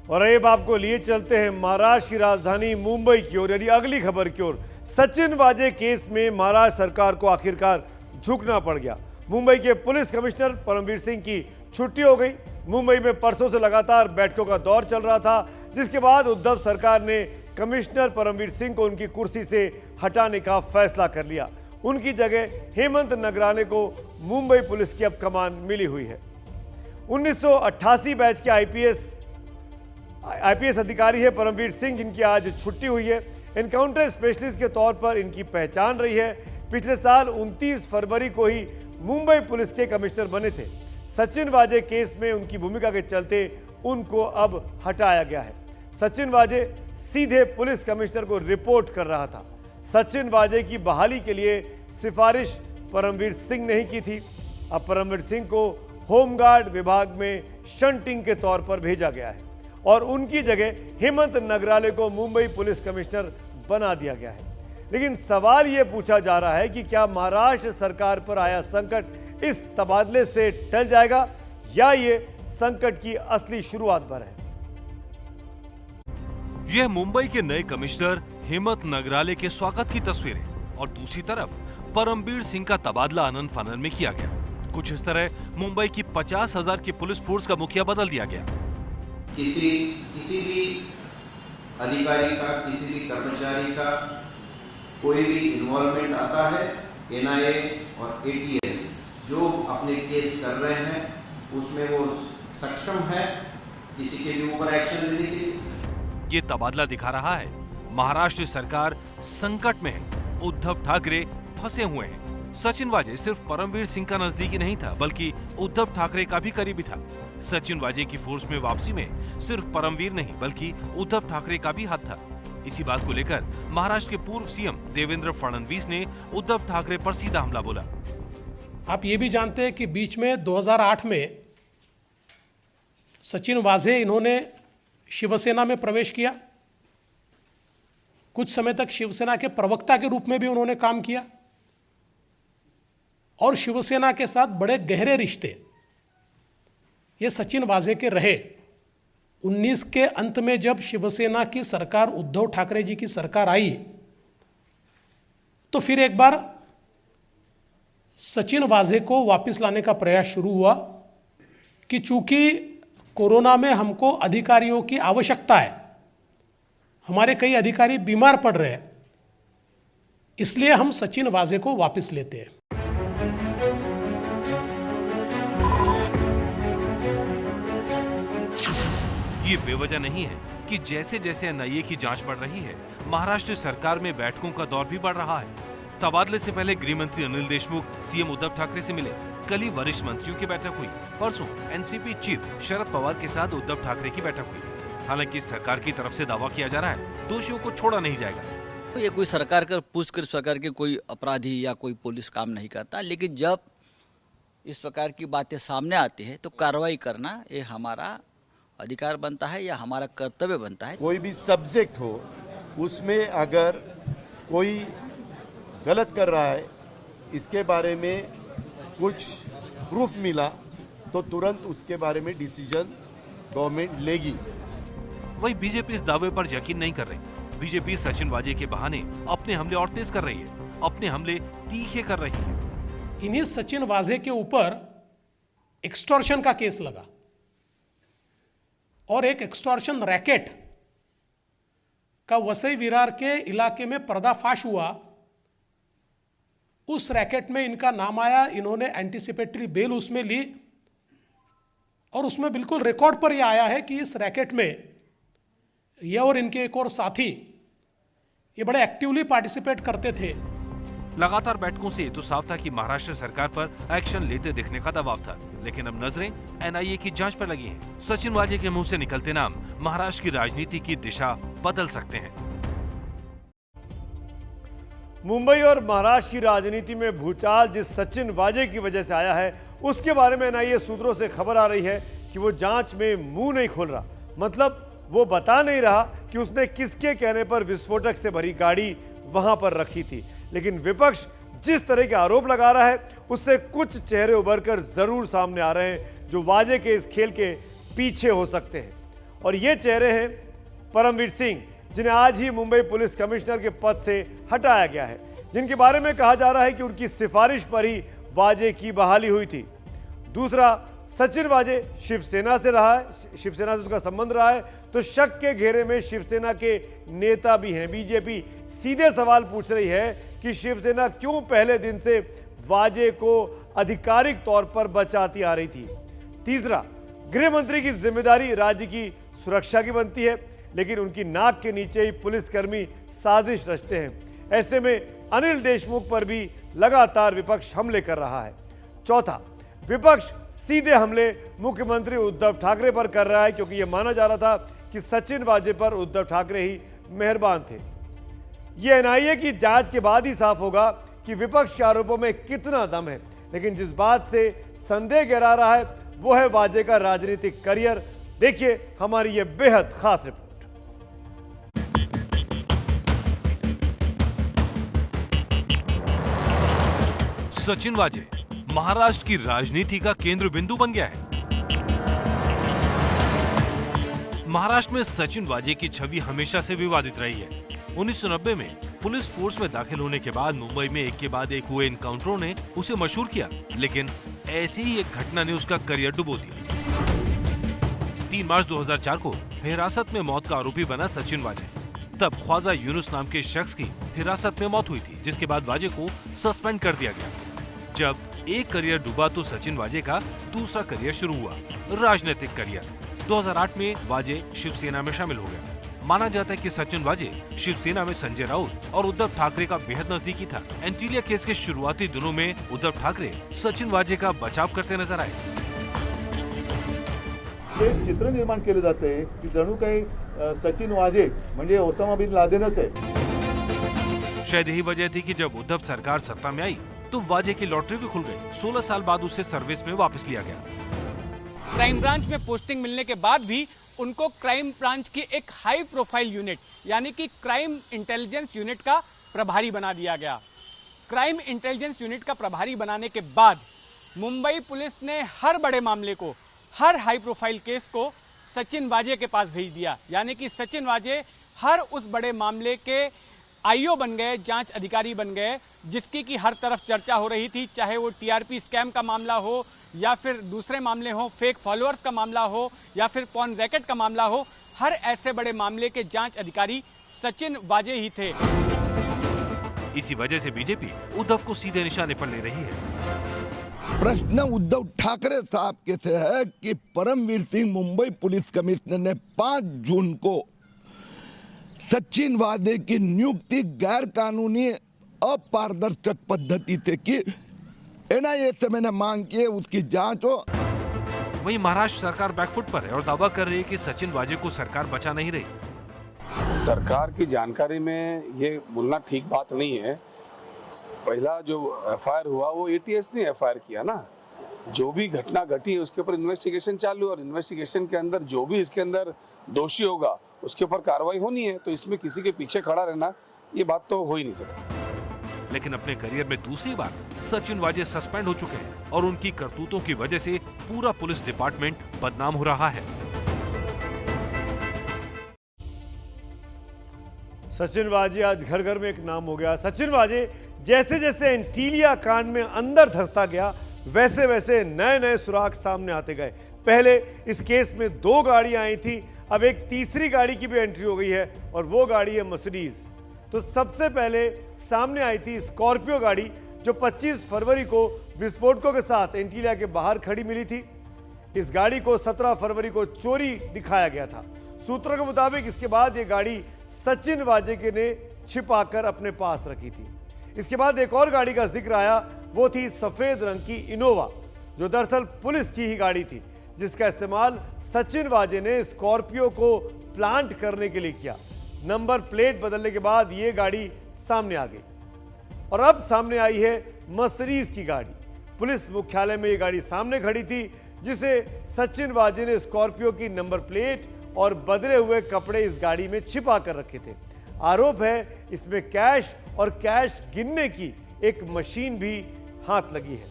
और अब आपको लिए चलते हैं महाराष्ट्र की राजधानी मुंबई की ओर, यानी अगली खबर की ओर। सचिन वाजे केस में महाराष्ट्र सरकार को आखिरकार झुकना पड़ गया। मुंबई के पुलिस कमिश्नर परमवीर सिंह की छुट्टी हो गई। मुंबई में परसों से लगातार बैठकों का दौर चल रहा था, जिसके बाद उद्धव सरकार ने कमिश्नर परमवीर सिंह को उनकी कुर्सी से हटाने का फैसला कर लिया। उनकी जगह हेमंत नगराले को मुंबई पुलिस की अब कमान मिली हुई है। 1988 बैच के आईपीएस अधिकारी है परमवीर सिंह, जिनकी आज छुट्टी हुई है। एनकाउंटर स्पेशलिस्ट के तौर पर इनकी पहचान रही है। पिछले साल 29 फरवरी को ही मुंबई पुलिस के कमिश्नर बने थे। सचिन वाजे केस में उनकी भूमिका के चलते उनको अब हटाया गया है। सचिन वाजे सीधे पुलिस कमिश्नर को रिपोर्ट कर रहा था। सचिन वाजे की बहाली के लिए सिफारिश परमवीर सिंह ने ही की थी। अब परमवीर सिंह को होमगार्ड विभाग में शंटिंग के तौर पर भेजा गया है और उनकी जगह हेमंत नगराले को मुंबई पुलिस कमिश्नर बना दिया गया है। लेकिन सवाल यह पूछा जा रहा है कि क्या महाराष्ट्र सरकार पर आया संकट इस तबादले से टल जाएगा या ये संकट की असली शुरुआत पर है। यह मुंबई के नए कमिश्नर हेमंत नगराले के स्वागत की तस्वीरें और दूसरी तरफ परमवीर सिंह का तबादला आनंद फानन में किया गया। कुछ इस तरह मुंबई की 50,000 की पुलिस फोर्स का मुखिया बदल दिया गया। किसी भी अधिकारी का, किसी भी कर्मचारी का कोई भी इन्वॉल्वमेंट आता है, एनआईए और एटीएस जो अपने केस कर रहे हैं उसमें वो सक्षम है किसी के भी ऊपर एक्शन लेने के लिए। ये तबादला दिखा रहा है महाराष्ट्र सरकार संकट में है। उद्धव ठाकरे फंसे हुए हैं। सचिन वाजे सिर्फ परमवीर सिंह का नजदीकी नहीं था, बल्कि उद्धव ठाकरे का भी करीबी था। सचिन वाजे की फोर्स में वापसी में सिर्फ परमवीर नहीं बल्कि उद्धव ठाकरे का भी हाथ था। इसी बात को लेकर महाराष्ट्र के पूर्व सीएम देवेंद्र फडणवीस ने उद्धव ठाकरे पर सीधा हमला बोला। आप ये भी जानते हैं कि बीच में 2008 में सचिन वाजे इन्होंने शिवसेना में प्रवेश किया। कुछ समय तक शिवसेना के प्रवक्ता के रूप में भी उन्होंने काम किया और शिवसेना के साथ बड़े गहरे रिश्ते ये सचिन वाजे के रहे। 19 के अंत में जब शिवसेना की सरकार, उद्धव ठाकरे जी की सरकार आई, तो फिर एक बार सचिन वाजे को वापस लाने का प्रयास शुरू हुआ कि चूंकि कोरोना में हमको अधिकारियों की आवश्यकता है, हमारे कई अधिकारी बीमार पड़ रहे हैं, इसलिए हम सचिन वाजे को वापस लेते हैं। ये बेवजह नहीं है कि जैसे जैसे एनआईए की जांच बढ़ रही है, महाराष्ट्र सरकार में बैठकों का दौर भी बढ़ रहा है। तबादले से पहले गृह मंत्री अनिल देशमुख सीएम उद्धव ठाकरे से मिले। कल ही वरिष्ठ मंत्रियों की बैठक हुई। परसों एनसीपी चीफ शरद पवार के साथ उद्धव ठाकरे की बैठक हुई। हालांकि सरकार की तरफ से दावा किया जा रहा है दोषियों को छोड़ा नहीं जाएगा। ये कोई सरकार कर पूछ कर सरकार के कोई अपराधी या कोई पुलिस काम नहीं करता, लेकिन जब इस प्रकार की बातें सामने आती है तो कार्रवाई करना ये हमारा अधिकार बनता है या हमारा कर्तव्य बनता है। कोई भी सब्जेक्ट हो उसमें अगर कोई गलत कर रहा है, इसके बारे में कुछ प्रूफ मिला तो तुरंत उसके बारे में डिसीजन गवर्नमेंट लेगी। वही बीजेपी इस दावे पर यकीन नहीं कर रही। बीजेपी सचिन वाजे के बहाने अपने हमले और तेज कर रही है, अपने हमले तीखे कर रही है। इन्हीं सचिन वाजे के ऊपर एक्सटॉर्शन का केस लगा और एक एक्सटॉर्शन रैकेट का वसई विरार के इलाके में पर्दाफाश हुआ। उस रैकेट में इनका नाम आया, इन्होंने एंटीसिपेटरी बेल उसमें ली और उसमें बिल्कुल रिकॉर्ड पर यह आया है कि इस रैकेट में यह और इनके एक और साथी ये बड़े एक्टिवली पार्टिसिपेट करते थे। लगातार बैठकों से तो साफ था कि महाराष्ट्र सरकार पर एक्शन लेते दिखने का दबाव था, लेकिन अब नजरें एनआईए की जांच पर लगी हैं। सचिन वाजे के मुंह से निकलते नाम महाराष्ट्र की राजनीति की दिशा बदल सकते हैं। मुंबई और महाराष्ट्र की राजनीति में भूचाल जिस सचिन वाजे की वजह से आया है, उसके बारे में एनआईए सूत्रों से खबर आ रही है कि वो जांच में मुंह नहीं खोल रहा। मतलब वो बता नहीं रहा कि उसने किसके कहने पर विस्फोटक से भरी गाड़ी वहां पर रखी थी। लेकिन विपक्ष जिस तरह के आरोप लगा रहा है, उससे कुछ चेहरे उभरकर जरूर सामने आ रहे हैं जो वाजे के इस खेल के पीछे हो सकते हैं। और ये चेहरे हैं परमवीर सिंह, जिन्हें आज ही मुंबई पुलिस कमिश्नर के पद से हटाया गया है, जिनके बारे में कहा जा रहा है कि उनकी सिफारिश पर ही वाजे की बहाली हुई थी। दूसरा, सचिन वाजे शिवसेना से रहा है, शिवसेना से उसका संबंध रहा है, तो शक के घेरे में शिवसेना के नेता भी हैं। बीजेपी सीधे सवाल पूछ रही है कि शिवसेना क्यों पहले दिन से वाजे को आधिकारिक तौर पर बचाती आ रही थी। तीसरा, गृह मंत्री की जिम्मेदारी राज्य की सुरक्षा की बनती है, लेकिन उनकी नाक के नीचे ही पुलिसकर्मी साजिश रचते हैं। ऐसे में अनिल देशमुख पर भी लगातार विपक्ष हमले कर रहा है। चौथा, विपक्ष सीधे हमले मुख्यमंत्री उद्धव ठाकरे पर कर रहा है, क्योंकि यह माना जा रहा था कि सचिन वाजे पर उद्धव ठाकरे ही मेहरबान थे। यह एनआईए की जांच के बाद ही साफ होगा कि विपक्ष के आरोपों में कितना दम है, लेकिन जिस बात से संदेह गहरा रहा है वो है वाजे का राजनीतिक करियर। देखिए हमारी यह बेहद खास रिपोर्ट। सचिन वाजे महाराष्ट्र की राजनीति का केंद्र बिंदु बन गया है। महाराष्ट्र में सचिन वाजे की छवि हमेशा से विवादित रही है। 1990 में पुलिस फोर्स में दाखिल होने के बाद मुंबई में एक के बाद एक हुए इनकाउंटरों ने उसे मशहूर किया, लेकिन ऐसी ही एक घटना ने उसका करियर डुबो दिया। 3 मार्च 2004 को हिरासत में मौत का आरोपी बना सचिन वाजे। तब ख्वाजा यूनुस नाम के शख्स की हिरासत में मौत हुई थी, जिसके बाद वाजे को सस्पेंड कर दिया गया। जब एक करियर डूबा तो सचिन वाजे का दूसरा करियर शुरू हुआ, राजनीतिक करियर। 2008 में वाजे शिवसेना में शामिल हो गया। माना जाता है कि सचिन वाजे शिवसेना में संजय राउत और उद्धव ठाकरे का बेहद नजदीकी था। एंटीलिया केस के शुरुआती दिनों में उद्धव ठाकरे सचिन वाजे का बचाव करते नजर आए। हे चित्र निर्माण केले जाते की जणू काही सचिन वाजे म्हणजे ओसामा बिन लादेनच आहे। शायद यही वजह थी कि जब उद्धव सरकार सत्ता में आई तो वाजे की लॉटरी भी खुल गई। 16 साल बाद उसे सर्विस में वापस लिया गया। क्राइम ब्रांच में पोस्टिंग मिलने के बाद भी उनको क्राइम ब्रांच की एक हाई प्रोफाइल यूनिट यानी कि क्राइम इंटेलिजेंस यूनिट का प्रभारी बना दिया गया। क्राइम इंटेलिजेंस यूनिट का प्रभारी बनाने के बाद मुंबई पुलिस ने हर बड़े मामले को, हर हाई प्रोफाइल केस को सचिन वाजे के पास भेज दिया। यानी कि सचिन वाजे हर उस बड़े मामले के आईओ बन गए, जांच अधिकारी बन गए, जिसकी की हर तरफ चर्चा हो रही थी। चाहे वो टीआरपी स्कैम का मामला हो या फिर दूसरे मामले हो, फेक फॉलोअर्स का मामला हो या फिर पॉर्न रैकेट का मामला हो, हर ऐसे बड़े मामले के जांच अधिकारी सचिन वाजे ही थे। इसी वजह से बीजेपी उद्धव को सीधे निशाने पर ले रही है। प्रश्न उद्धव ठाकरे साहब के से है कि परमवीर सिंह मुंबई पुलिस कमिश्नर ने 5 जून को सचिन वाजे की नियुक्ति गैर कानूनी अपारदर्शक पद्धति से की। एनआईए से मैंने मांग की उसकी जांच हो। वहीं महाराष्ट्र सरकार बैकफुट पर है और दावा कर रही है कि सचिन वाजे को सरकार बचा नहीं रही। सरकार की जानकारी में ये बोलना ठीक बात नहीं है। पहला जो एफआईआर हुआ वो एटीएस ने एफआईआर किया ना। जो भी घटना घटी है उसके ऊपर इन्वेस्टिगेशन चालू है और इन्वेस्टिगेशन के अंदर जो भी इसके अंदर दोषी होगा उसके ऊपर कार्रवाई होनी है। तो इसमें किसी के पीछे खड़ा रहना ये बात तो हो ही नहीं सकती। लेकिन अपने करियर में दूसरी बार सचिन वाजे सस्पेंड हो चुके हैं और उनकी करतूतों की वजह से पूरा पुलिस डिपार्टमेंट बदनाम हो रहा है। सचिन वाजे आज घर घर में एक नाम हो गया। सचिन वाजे जैसे जैसे एंटीलिया कांड में अंदर धंसता गया, वैसे वैसे नए नए सुराग सामने आते गए। पहले इस केस में 2 गाड़ियां आई थी, अब एक तीसरी गाड़ी की भी एंट्री हो गई है और वो गाड़ी है मर्सिडीज। तो सबसे पहले सामने आई थी स्कॉर्पियो गाड़ी, जो 25 फरवरी को विस्फोटकों के साथ एंटीलिया के बाहर खड़ी मिली थी। इस गाड़ी को 17 फरवरी को चोरी दिखाया गया था। सूत्रों के मुताबिक इसके बाद ये गाड़ी सचिन वाजे के ने छिपाकर अपने पास रखी थी। इसके बाद एक और गाड़ी का जिक्र आया, वो थी सफेद रंग की इनोवा, जो दरअसल पुलिस की ही गाड़ी थी, जिसका इस्तेमाल सचिन वाजे ने स्कॉर्पियो को प्लांट करने के लिए किया। नंबर प्लेट बदलने के बाद ये गाड़ी सामने आ गई और अब सामने आई है मर्सिडीज की गाड़ी। पुलिस मुख्यालय में ये गाड़ी सामने खड़ी थी, जिसे सचिन वाजे ने स्कॉर्पियो की नंबर प्लेट और बदले हुए कपड़े इस गाड़ी में छिपा कर रखे थे। आरोप है इसमें कैश और कैश गिनने की एक मशीन भी हाथ लगी है।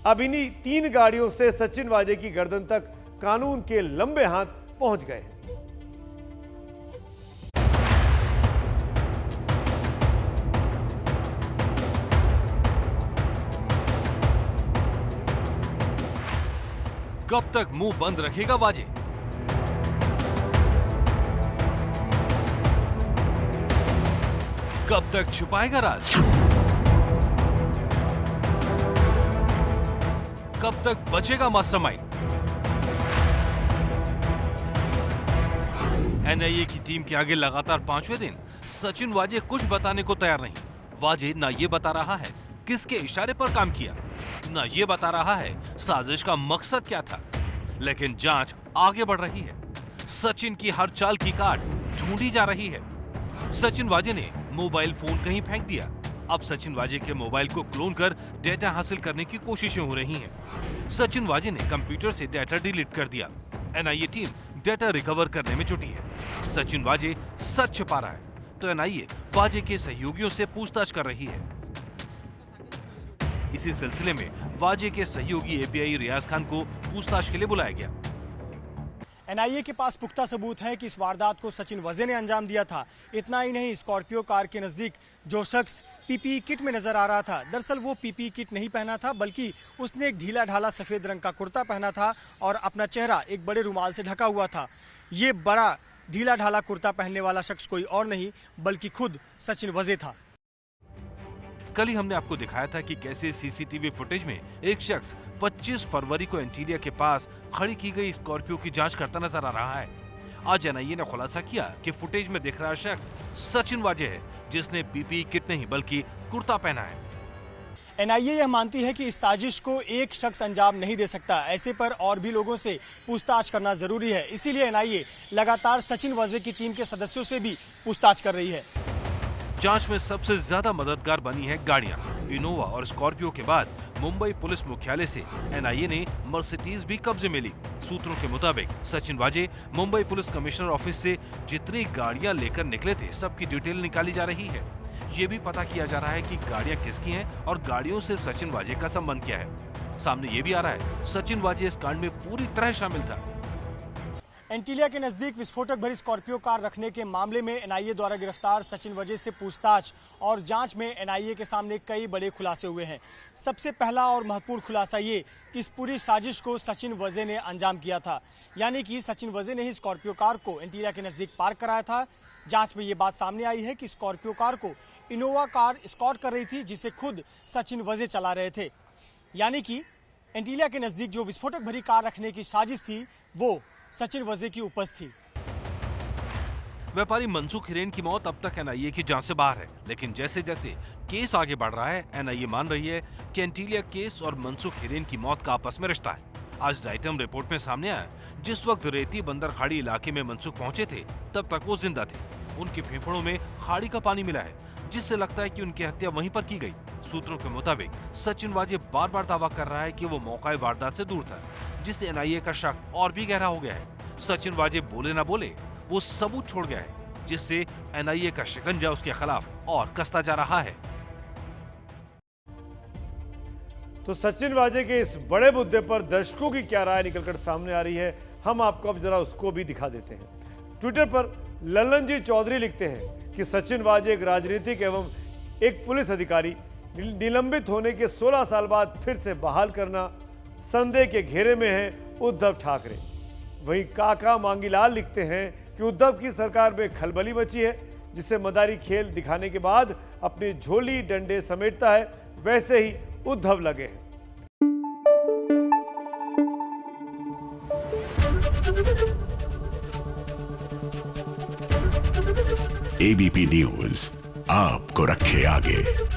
अब इन्हीं 3 गाड़ियों से सचिन वाजे की गर्दन तक कानून के लंबे हाथ पहुंच गए हैं। कब तक मुंह बंद रखेगा वाजे? कब तक छुपाएगा राज? कब तक बचेगा मास्टरमाइंड? एनआईए की टीम के आगे लगातार 5वें दिन सचिन वाजे कुछ बताने को तैयार नहीं। वाजे ना ये बता रहा है किसके इशारे पर काम किया, ना ये बता रहा है साजिश का मकसद क्या था। लेकिन जांच आगे बढ़ रही है। सचिन की हर चाल की काट ढूंढी जा रही है। सचिन वाजे ने मोबाइल फोन कहीं फेंक दिया। अब सचिन वाजे के मोबाइल को क्लोन कर डेटा हासिल करने की कोशिशें हो रही हैं। सचिन वाजे ने कंप्यूटर से डेटा डिलीट कर दिया। एनआईए टीम डेटा रिकवर करने में जुटी है। सचिन वाजे सच छिपा रहा है तो एनआईए वाजे के सहयोगियों से पूछताछ कर रही है। इसी सिलसिले में वाजे के सहयोगी एपीआई रियाज खान को पूछताछ के लिए बुलाया गया। एनआईए के पास पुख्ता सबूत है कि इस वारदात को सचिन वाजे ने अंजाम दिया था। इतना ही नहीं, स्कॉर्पियो कार के नजदीक जो शख्स पीपीई किट में नजर आ रहा था, दरअसल वो पीपीई किट नहीं पहना था, बल्कि उसने एक ढीला ढाला सफेद रंग का कुर्ता पहना था और अपना चेहरा एक बड़े रुमाल से ढका हुआ था। ये बड़ा ढीला ढाला कुर्ता पहनने वाला शख्स कोई और नहीं बल्कि खुद सचिन वाजे था। कल ही हमने आपको दिखाया था कि कैसे सीसीटीवी फुटेज में एक शख्स 25 फरवरी को एंटीलिया के पास खड़ी की गई स्कॉर्पियो की जांच करता नजर आ रहा है। आज एनआईए ने खुलासा किया कि फुटेज में दिख रहा शख्स सचिन वाजे है, जिसने पीपीई किट नहीं बल्कि कुर्ता पहना है। एनआईए यह मानती है कि इस साजिश को एक शख्स अंजाम नहीं दे सकता। ऐसे पर और भी लोगों से पूछताछ करना जरूरी है। इसीलिए एनआईए लगातार सचिन वाजे की टीम के सदस्यों से भी पूछताछ कर रही है। जांच में सबसे ज्यादा मददगार बनी है गाड़ियां। इनोवा और स्कॉर्पियो के बाद मुंबई पुलिस मुख्यालय से एनआईए ने मर्सिडीज भी कब्जे में ली। सूत्रों के मुताबिक सचिन वाजे मुंबई पुलिस कमिश्नर ऑफिस से जितनी गाड़ियां लेकर निकले थे, सबकी डिटेल निकाली जा रही है। ये भी पता किया जा रहा है कि गाड़ियां किसकी हैं और गाड़ियों से सचिन वाजे का संबंध क्या है। सामने ये भी आ रहा है सचिन वाजे इस कांड में पूरी तरह शामिल था। एंटीलिया के नजदीक विस्फोटक भरी स्कॉर्पियो कार रखने के मामले में एनआईए द्वारा गिरफ्तार सचिन वाजे से पूछताछ और जांच में एनआईए के सामने कई बड़े खुलासे हुए हैं। सबसे पहला और महत्वपूर्ण खुलासा ये कि इस पूरी साजिश को सचिन वाजे ने अंजाम किया था, यानी कि सचिन वाजे ने ही स्कॉर्पियो कार को एंटीलिया के नजदीक पार्क कराया था। जांच में ये बात सामने आई है कि स्कॉर्पियो कार को इनोवा कार एस्कॉर्ट कर रही थी, जिसे खुद सचिन वाजे चला रहे थे। यानी कि एंटीलिया के नजदीक जो विस्फोटक भरी कार रखने की साजिश थी वो सचिन वाजे की उपज थी। व्यापारी मनसुख हिरेन की मौत अब तक एनआईए की जांच से बाहर है, लेकिन जैसे जैसे केस आगे बढ़ रहा है, एनआईए मान रही है कि एंटीलिया केस और मनसुख हिरेन की मौत का आपस में रिश्ता है। आज आइटम रिपोर्ट में सामने आया, जिस वक्त रेती बंदर खाड़ी इलाके में मनसुख पहुंचे थे, तब तक वो जिंदा थे। उनके फेफड़ों में खाड़ी का पानी मिला है, जिससे लगता है कि उनकी हत्या वहीं पर की गई। सूत्रों के मुताबिक सचिन वाजे बार बार दावा कर रहा है कि वो मौके वारदात से दूर था, जिससे एनआईए का शक और भी गहरा हो गया है। सचिन वाजे बोले ना बोले, वो सबूत छोड़ गया है, जिससे एनआईए का शिकंजा उसके खिलाफ और कसता जा रहा है। तो सचिन वाजे के इस बड़े मुद्दे पर दर्शकों की क्या राय निकलकर सामने आ रही है, हम आपको अब जरा उसको भी दिखा देते हैं। ट्विटर पर ललन जी चौधरी लिखते हैं कि सचिन वाजे एक राजनीतिक एवं एक पुलिस अधिकारी निलंबित होने के 16 साल बाद फिर से बहाल करना संदेह के घेरे में है उद्धव ठाकरे। वहीं काका मांगीलाल लिखते हैं कि उद्धव की सरकार में खलबली मची है, जिसे मदारी खेल दिखाने के बाद अपनी झोली डंडे समेटता है, वैसे ही उद्धव लगे हैं। एबीपी न्यूज आपको रखे आगे।